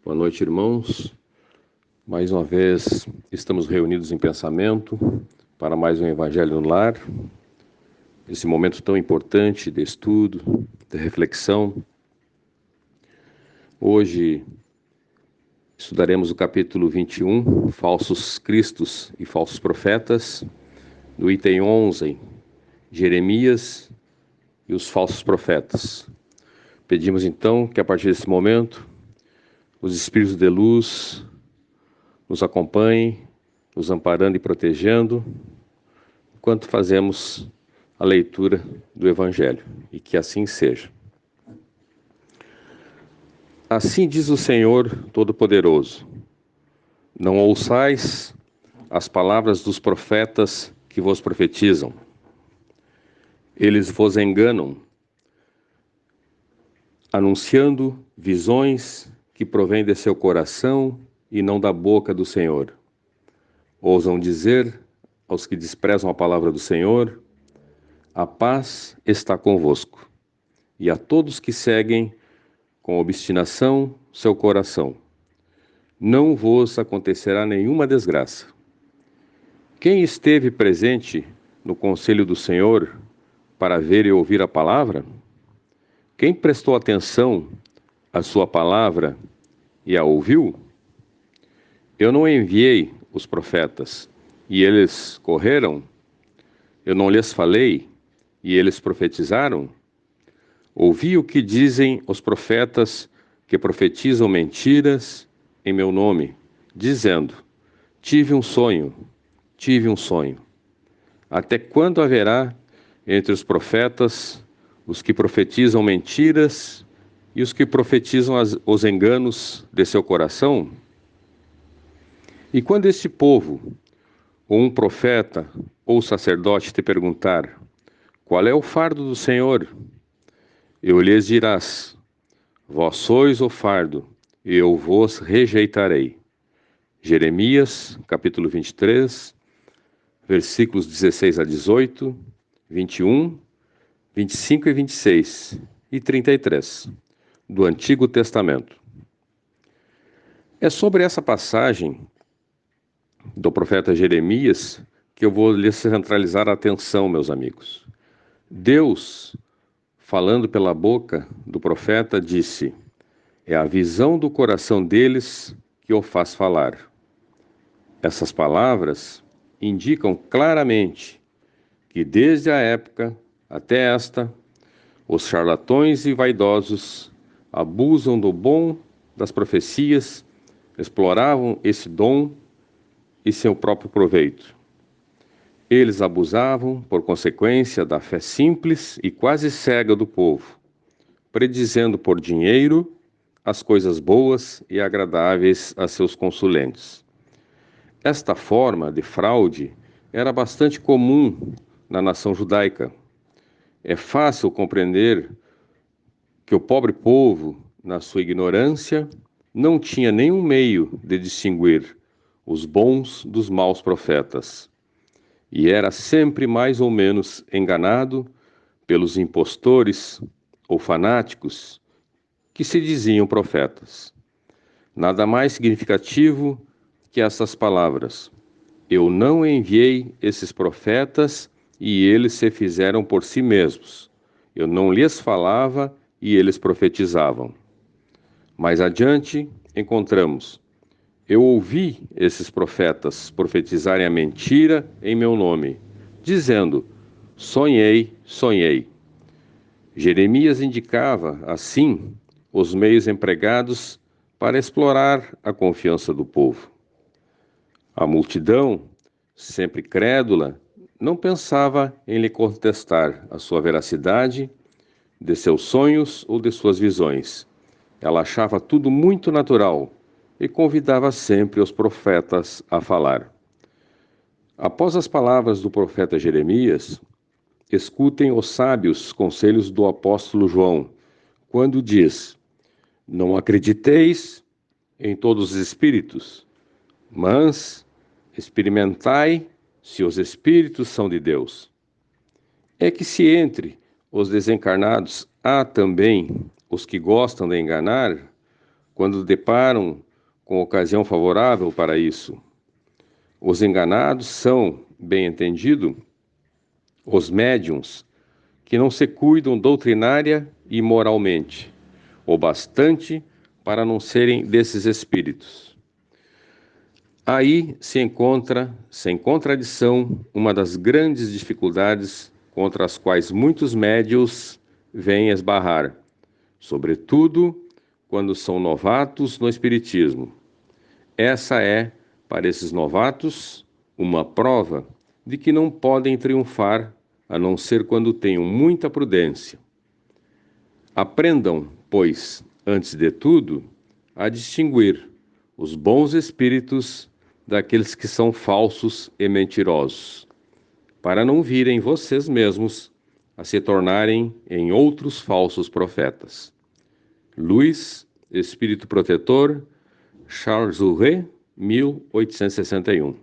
Boa noite, irmãos. Mais uma vez estamos reunidos em pensamento para mais um Evangelho no Lar. Esse momento tão importante de estudo, de reflexão. Hoje estudaremos o capítulo 21, Falsos Cristos e Falsos Profetas, do item 11, Jeremias e os Falsos Profetas. Pedimos então que a partir desse momento os Espíritos de luz nos acompanhem, nos amparando e protegendo, enquanto fazemos a leitura do Evangelho, e que assim seja. Assim diz o Senhor Todo-Poderoso: não ouçais as palavras dos profetas que vos profetizam. Eles vos enganam, anunciando visões que provêm de seu coração e não da boca do Senhor. Ousam dizer aos que desprezam a palavra do Senhor: a paz está convosco, e a todos que seguem com obstinação seu coração. Não vos acontecerá nenhuma desgraça. Quem esteve presente no conselho do Senhor para ver e ouvir a palavra? Quem prestou atenção à sua palavra e a ouviu? Eu não enviei os profetas, e eles correram? Eu não lhes falei, e eles profetizaram? Ouvi o que dizem os profetas que profetizam mentiras em meu nome, dizendo: tive um sonho. Até quando haverá entre os profetas os que profetizam mentiras e os que profetizam os enganos de seu coração? E quando este povo, ou um profeta, ou sacerdote te perguntar: qual é o fardo do Senhor? Eu lhes dirás: vós sois o fardo, e eu vos rejeitarei. Jeremias, capítulo 23, versículos 16 a 18, 21, 25 e 26 e 33, do Antigo Testamento. É sobre essa passagem do profeta Jeremias que eu vou lhes centralizar a atenção, meus amigos. Deus, falando pela boca do profeta, disse: é a visão do coração deles que o faz falar. Essas palavras indicam claramente que desde a época até esta, os charlatões e vaidosos abusam do bom das profecias, exploravam esse dom e seu próprio proveito. Eles abusavam, por consequência, da fé simples e quase cega do povo, predizendo por dinheiro as coisas boas e agradáveis a seus consulentes. Esta forma de fraude era bastante comum na nação judaica. É fácil compreender que o pobre povo, na sua ignorância, não tinha nenhum meio de distinguir os bons dos maus profetas, e era sempre mais ou menos enganado pelos impostores ou fanáticos que se diziam profetas. Nada mais significativo que essas palavras: eu não enviei esses profetas e eles se fizeram por si mesmos. Eu não lhes falava e eles profetizavam. Mais adiante, encontramos: eu ouvi esses profetas profetizarem a mentira em meu nome, dizendo: sonhei. Jeremias indicava, assim, os meios empregados para explorar a confiança do povo. A multidão, sempre crédula, não pensava em lhe contestar a sua veracidade, de seus sonhos ou de suas visões. Ela achava tudo muito natural e convidava sempre os profetas a falar. Após as palavras do profeta Jeremias, escutem os sábios conselhos do apóstolo João, quando diz: não acrediteis em todos os espíritos, mas experimentai se os espíritos são de Deus. É que se entre os desencarnados há também os que gostam de enganar, quando deparam com ocasião favorável para isso. Os enganados são, bem entendido, os médiuns que não se cuidam doutrinária e moralmente, o bastante para não serem desses espíritos. Aí se encontra, sem contradição, uma das grandes dificuldades contra as quais muitos médiuns vêm esbarrar, sobretudo quando são novatos no espiritismo. Essa é, para esses novatos, uma prova de que não podem triunfar, a não ser quando tenham muita prudência. Aprendam, pois, antes de tudo, a distinguir os bons espíritos daqueles que são falsos e mentirosos, para não virem vocês mesmos a se tornarem em outros falsos profetas. Luís, Espírito Protetor, Charles Hurret, 1861.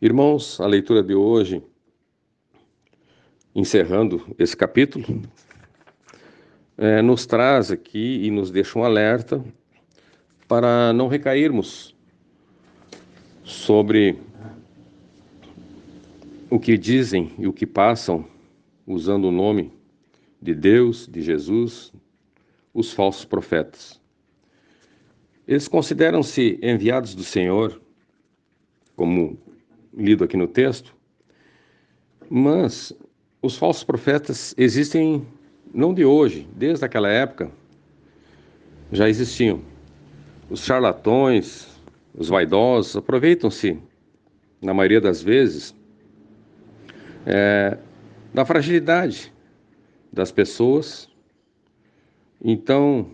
Irmãos, a leitura de hoje, encerrando esse capítulo, nos traz aqui e nos deixa um alerta para não recairmos sobre o que dizem e o que passam, usando o nome de Deus, de Jesus, os falsos profetas. Eles consideram-se enviados do Senhor, como lido aqui no texto, mas os falsos profetas existem não de hoje, desde aquela época já existiam. Os charlatões, os vaidosos, aproveitam-se, na maioria das vezes, da fragilidade das pessoas. Então,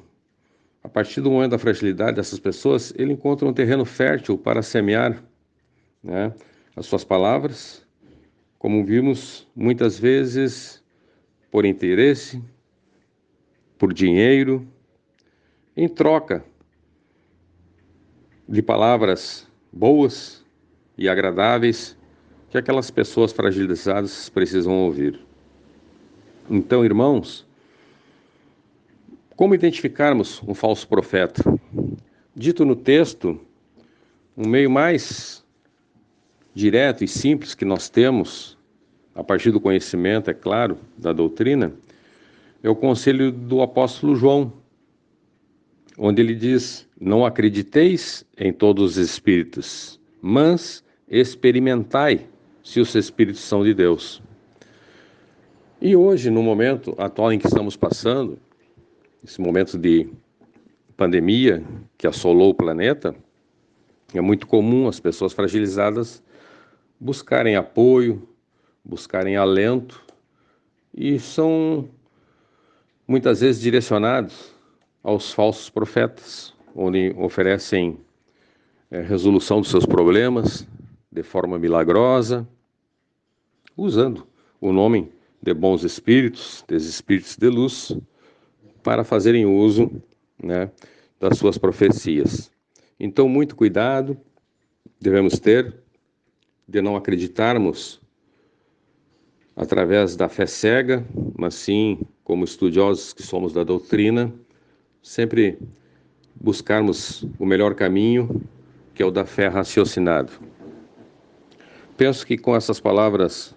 a partir do momento da fragilidade dessas pessoas, ele encontra um terreno fértil para semear, né, as suas palavras, como vimos muitas vezes por interesse, por dinheiro, em troca de palavras boas e agradáveis que aquelas pessoas fragilizadas precisam ouvir. Então, irmãos, como identificarmos um falso profeta? Dito no texto, um meio mais direto e simples que nós temos, a partir do conhecimento, é claro, da doutrina, é o conselho do apóstolo João, onde ele diz: não acrediteis em todos os espíritos, mas experimentai se os espíritos são de Deus. E hoje, no momento atual em que estamos passando, esse momento de pandemia que assolou o planeta, é muito comum as pessoas fragilizadas buscarem apoio, buscarem alento, e são muitas vezes direcionados aos falsos profetas, onde oferecem resolução dos seus problemas de forma milagrosa, usando o nome de bons espíritos, dos espíritos de luz, para fazerem uso, né, das suas profecias. Então, muito cuidado devemos ter de não acreditarmos através da fé cega, mas sim, como estudiosos que somos da doutrina, sempre buscarmos o melhor caminho, que é o da fé raciocinada. Penso que com essas palavras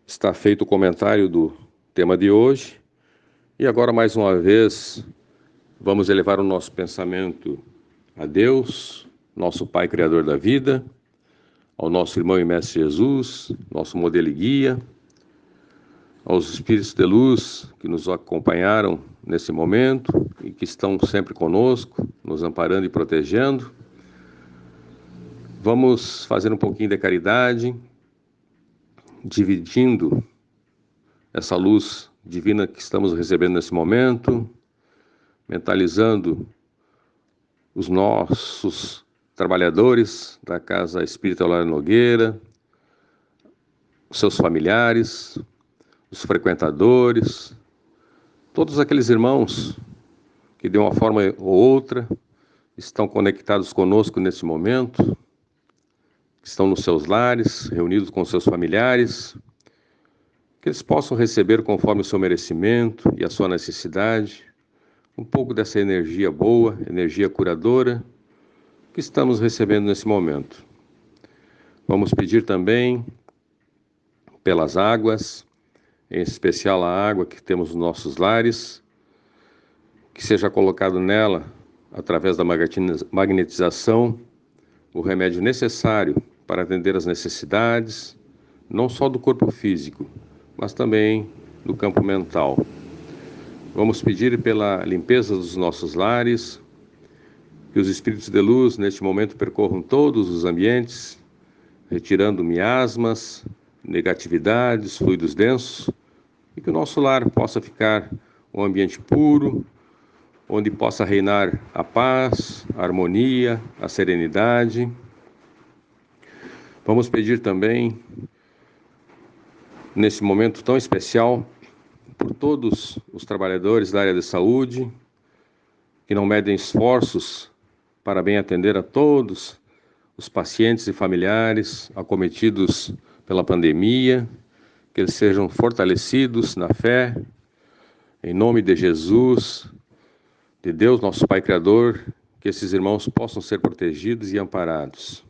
está feito o comentário do tema de hoje. E agora, mais uma vez, vamos elevar o nosso pensamento a Deus, nosso Pai Criador da vida, ao nosso irmão e mestre Jesus, nosso modelo e guia, aos espíritos de luz que nos acompanharam nesse momento e que estão sempre conosco, nos amparando e protegendo. Vamos fazer um pouquinho de caridade, dividindo essa luz divina que estamos recebendo nesse momento, mentalizando os nossos trabalhadores da Casa Espírita Eulália Nogueira, os seus familiares, os frequentadores, todos aqueles irmãos que de uma forma ou outra estão conectados conosco nesse momento, que estão nos seus lares, reunidos com seus familiares, que eles possam receber conforme o seu merecimento e a sua necessidade, um pouco dessa energia boa, energia curadora que estamos recebendo nesse momento. Vamos pedir também pelas águas, em especial a água que temos nos nossos lares, que seja colocado nela, através da magnetização, o remédio necessário para atender as necessidades, não só do corpo físico, mas também do campo mental. Vamos pedir pela limpeza dos nossos lares, que os espíritos de luz, neste momento, percorram todos os ambientes, retirando miasmas, negatividades, fluidos densos, e que o nosso lar possa ficar um ambiente puro, onde possa reinar a paz, a harmonia, a serenidade. Vamos pedir também, nesse momento tão especial, por todos os trabalhadores da área de saúde, que não medem esforços para bem atender a todos os pacientes e familiares acometidos pela pandemia, que eles sejam fortalecidos na fé, em nome de Jesus, de Deus, nosso Pai Criador, que esses irmãos possam ser protegidos e amparados.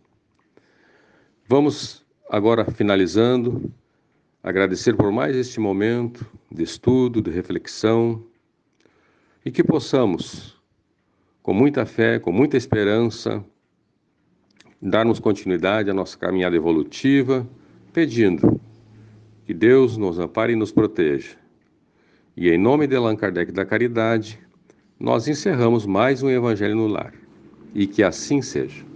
Vamos agora, finalizando, agradecer por mais este momento de estudo, de reflexão, e que possamos, com muita fé, com muita esperança, darmos continuidade à nossa caminhada evolutiva, pedindo que Deus nos ampare e nos proteja. E em nome de Allan Kardec da Caridade, nós encerramos mais um Evangelho no Lar. E que assim seja.